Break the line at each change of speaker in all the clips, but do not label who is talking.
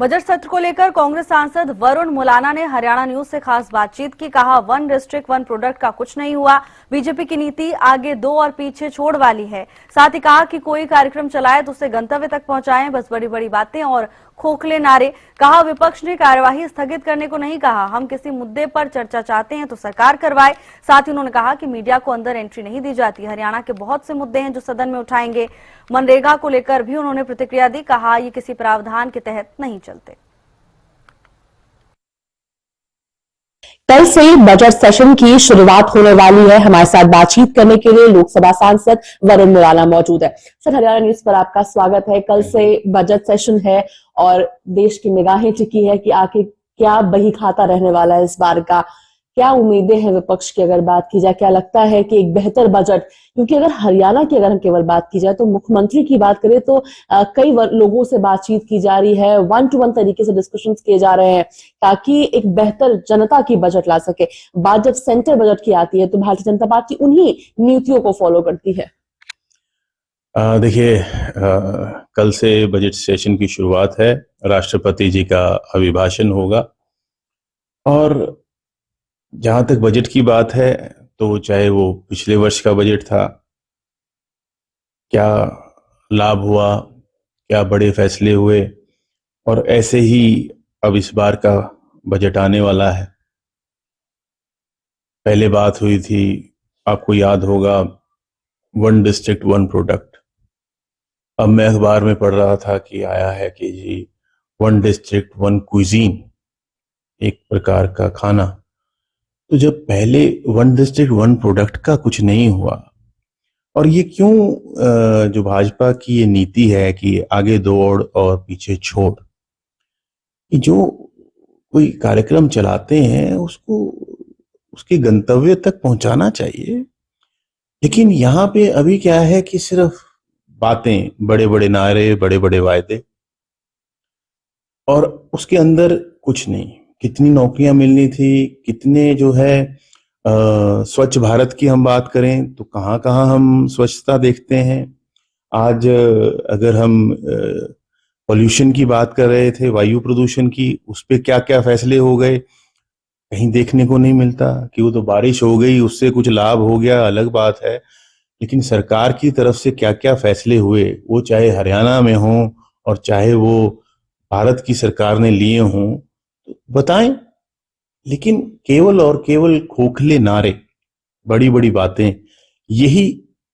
Budget सत्र को लेकर कांग्रेस सांसद वरुण मुलाना ने हरियाणा न्यूज से खास बातचीत की। कहा, वन डिस्ट्रिक्ट वन प्रोडक्ट का कुछ नहीं हुआ। बीजेपी की नीति आगे दो और पीछे छोड़ वाली है। साथ ही कहा कि कोई कार्यक्रम चलाए तो उसे गंतव्य तक पहुंचाएं, बस बड़ी बड़ी बातें और खोखले नारे। कहा, विपक्ष ने कार्यवाही स्थगित करने को नहीं कहा, हम किसी मुद्दे पर चर्चा चाहते हैं तो सरकार करवाए। साथ ही उन्होंने कहा कि मीडिया को अंदर एंट्री नहीं दी जाती। हरियाणा के बहुत से मुद्दे हैं जो सदन में उठाएंगे। मनरेगा को लेकर भी उन्होंने प्रतिक्रिया दी। कहा, ये किसी प्रावधान के तहत नहीं चलते।
कल से बजट सेशन की शुरुआत होने वाली है। हमारे साथ बातचीत करने के लिए लोकसभा सांसद वरुण मुलाना मौजूद है। सर, हरियाणा न्यूज पर आपका स्वागत है। कल से बजट सेशन है और देश की निगाहें टिकी है कि आखिर क्या बही खाता रहने वाला है इस बार का। क्या उम्मीदें हैं विपक्ष की अगर बात की जाए? क्या लगता है कि एक बेहतर बजट, क्योंकि अगर हरियाणा की अगर हम केवल बात की जाए तो मुख्यमंत्री की बात करें तो कई लोगों से बातचीत की जा रही है, 1 to 1 तरीके से डिस्कशंस किए जा रहे हैं ताकि एक बेहतर जनता की बजट ला सके। बात जब सेंटर बजट की आती है तो भारतीय जनता पार्टी उन्हीं नीतियों को फॉलो करती है।
देखिए, कल से बजट सेशन की शुरुआत है। राष्ट्रपति जी का अभिभाषण होगा और जहां तक बजट की बात है तो चाहे वो पिछले वर्ष का बजट था, क्या लाभ हुआ, क्या बड़े फैसले हुए, और ऐसे ही अब इस बार का बजट आने वाला है। पहले बात हुई थी, आपको याद होगा, वन डिस्ट्रिक्ट वन प्रोडक्ट। अब मैं अखबार में पढ़ रहा था कि आया है कि जी वन डिस्ट्रिक्ट वन क्विजीन, एक प्रकार का खाना। तो जब पहले वन डिस्ट्रिक्ट वन प्रोडक्ट का कुछ नहीं हुआ, और ये क्यों जो भाजपा की ये नीति है कि आगे दौड़ और पीछे छोड़, कि जो कोई कार्यक्रम चलाते हैं उसको उसके गंतव्य तक पहुंचाना चाहिए। लेकिन यहाँ पे अभी क्या है कि सिर्फ बातें, बड़े बड़े नारे, बड़े बड़े वायदे, और उसके अंदर कुछ नहीं। कितनी नौकरियां मिलनी थी, कितने जो है स्वच्छ भारत की हम बात करें तो कहाँ कहाँ हम स्वच्छता देखते हैं। आज अगर हम पॉल्यूशन की बात कर रहे थे, वायु प्रदूषण की, उस पे क्या क्या फैसले हो गए, कहीं देखने को नहीं मिलता। कि वो तो बारिश हो गई, उससे कुछ लाभ हो गया, अलग बात है, लेकिन सरकार की तरफ से क्या क्या फैसले हुए, वो चाहे हरियाणा में हो और चाहे वो भारत की सरकार ने लिए हों, तो बताएं। लेकिन केवल और केवल खोखले नारे, बड़ी बड़ी बातें, यही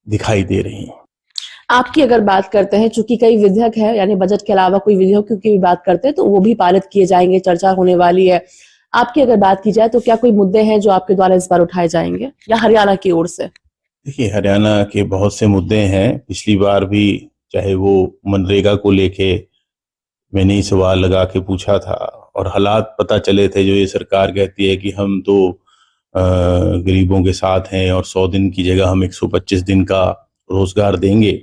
दिखाई दे रही हैं।
आपकी अगर बात करते हैं, चूंकि कई विधेयक है, यानी बजट के अलावा कोई विधेयकों की भी बात करते हैं तो वो भी पारित किए जाएंगे, चर्चा होने वाली है। आपकी अगर बात की जाए तो क्या कोई मुद्दे हैं जो आपके द्वारा इस बार उठाए जाएंगे या हरियाणा की ओर से?
देखिए, हरियाणा के बहुत से मुद्दे हैं। पिछली बार भी चाहे वो मनरेगा को लेके मैंने ही सवाल लगा के पूछा था, और हालात पता चले थे जो ये सरकार कहती है कि हम तो गरीबों के साथ हैं और 100 दिन की जगह हम 125 दिन का रोजगार देंगे,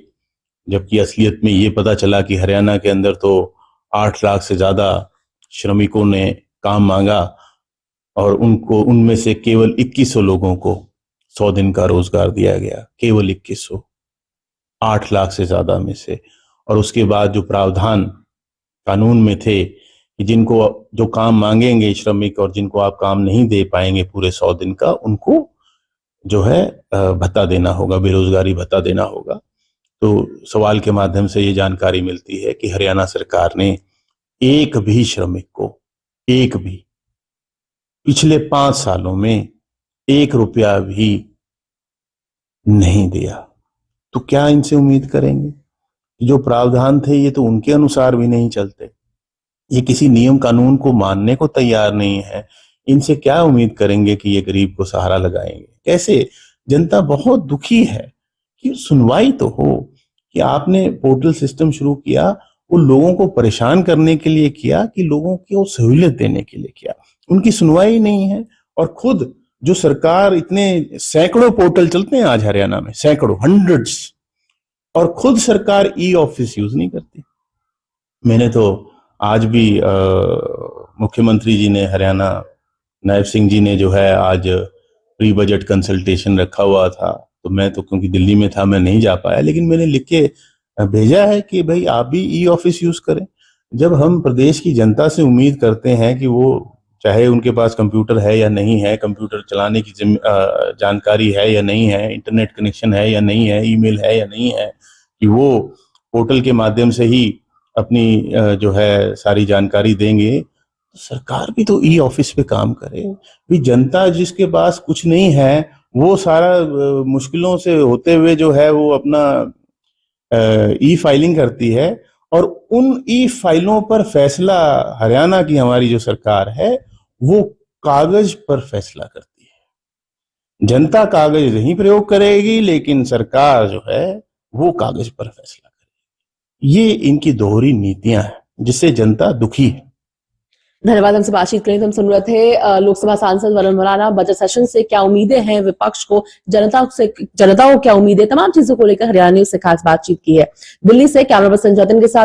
जबकि असलियत में ये पता चला कि हरियाणा के अंदर तो 8 लाख से ज्यादा श्रमिकों ने काम मांगा और उनमें से केवल 2100 लोगों को 100 दिन का रोजगार दिया गया। केवल 2100, 8 लाख से ज्यादा में से। और उसके बाद जो प्रावधान कानून में थे कि जिनको जो काम मांगेंगे श्रमिक और जिनको आप काम नहीं दे पाएंगे पूरे 100 दिन का, उनको जो है भत्ता देना होगा, बेरोजगारी भत्ता देना होगा। तो सवाल के माध्यम से ये जानकारी मिलती है कि हरियाणा सरकार ने एक भी श्रमिक को, एक भी, पिछले 5 सालों में 1 रुपया भी नहीं दिया। तो क्या इनसे उम्मीद करेंगे? जो प्रावधान थे ये तो उनके अनुसार भी नहीं चलते, ये किसी नियम कानून को मानने को तैयार नहीं है। इनसे क्या उम्मीद करेंगे कि ये गरीब को सहारा लगाएंगे? कैसे? जनता बहुत दुखी है कि सुनवाई तो हो। कि आपने पोर्टल सिस्टम शुरू किया, वो लोगों को परेशान करने के लिए किया कि लोगों को सहूलियत देने के लिए किया? उनकी सुनवाई नहीं है। और खुद जो सरकार, इतने सैकड़ों पोर्टल चलते हैं आज हरियाणा में, सैकड़ों, हंड्रेड्स, और खुद सरकार ई ऑफिस यूज नहीं करती। मैंने तो आज भी मुख्यमंत्री जी ने, हरियाणा नायब सिंह जी ने जो है आज प्री बजट कंसल्टेशन रखा हुआ था, तो मैं तो क्योंकि दिल्ली में था मैं नहीं जा पाया, लेकिन मैंने लिख के भेजा है कि भाई आप भी ई ऑफिस यूज करें। जब हम प्रदेश की जनता से उम्मीद करते हैं कि वो, चाहे उनके पास कंप्यूटर है या नहीं है, कंप्यूटर चलाने की जानकारी है या नहीं है, इंटरनेट कनेक्शन है या नहीं है, ईमेल है या नहीं है, कि वो पोर्टल के माध्यम से ही अपनी जो है सारी जानकारी देंगे, तो सरकार भी तो ई ऑफिस पे काम करे। भी जनता जिसके पास कुछ नहीं है, वो सारा मुश्किलों से होते हुए जो है वो अपना ई फाइलिंग करती है, और उन ई फाइलों पर फैसला हरियाणा की हमारी जो सरकार है वो कागज पर फैसला करती है। जनता कागज नहीं प्रयोग करेगी, लेकिन सरकार जो है वो कागज पर फैसला करेगी। ये इनकी दोहरी नीतियां हैं, जिससे जनता दुखी है।
धन्यवाद। हमसे बातचीत करें तो हम सुन रहे थे लोकसभा सांसद वरुण मुलाना। बजट सेशन से क्या उम्मीदें हैं विपक्ष को, जनता को क्या उम्मीदें, तमाम चीजों को लेकर हरियाणा न्यूज से खास बातचीत की है। दिल्ली से कैमरा पर्सन जतिन के साथ